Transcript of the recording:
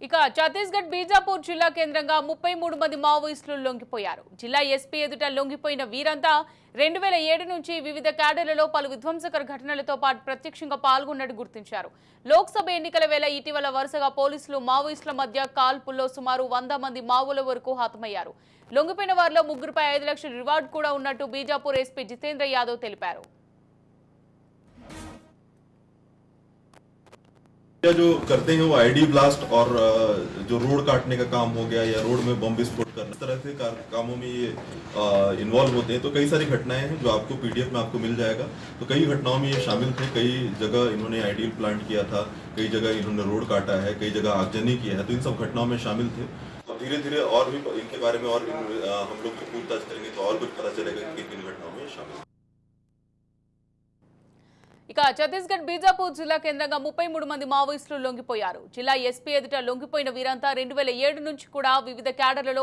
ఇక ఛత్తీస్గఢ్ బీజాపూర్ జిల్లా కేంద్రంగా 33 మంది మావోయిస్టులు లొంగిపోయారు. జిల్లా ఎస్పీ ఎదుట లొంగిపోయిన వీరంతా 2007 నుంచి వివిధ క్యాడర్లలో పలు విధ్వంసకర ఘటనలతో పాటు ప్రత్యక్షంగా పాల్గొన్నట్టు గుర్తించారు. లోక్సభ ఎన్నికల వేళ ఇటీవల వరుసగా పోలీసులు మావోయిస్టుల మధ్య కాల్పుల్లో సుమారు 100 మంది మావోల వరకు హతమయ్యారు. లొంగిపోయిన వారిలో ముగ్గురుపై 5 లక్షల రివార్డు కూడా ఉన్నట్టు బీజాపూర్ ఎస్పీ జితేంద్ర యాదవ్ తెలిపారు. जो करते हैं वो आईडी ब्लास्ट और जो रोड काटने का काम हो गया या रोड में बम विस्फोट करना, इस तरह से कामों में ये इन्वॉल्व होते हैं। तो कई सारी घटनाएं हैं जो आपको पीडीएफ में आपको मिल जाएगा। तो कई घटनाओं में ये शामिल थे। कई जगह इन्होंने आइडियल प्लांट किया था, कई जगह इन्होंने रोड काटा है, कई जगह आगजनी किया है। तो इन सब घटनाओं में शामिल थे। तो धीरे धीरे और भी इनके बारे में और हम लोग पूछताछ करेंगे तो और कुछ पता चलेगा कि किन घटनाओं में शामिल। ఇక ఛత్తీస్గఢ్ బీజాపూర్ జిల్లా కేంద్రంగా 33 మంది మావోయిస్టులు లొంగిపోయారు. జిల్లా ఎస్పీ ఎదుట లొంగిపోయిన వీరంతా 2007 నుంచి కూడా వివిధ క్యాడర్లలో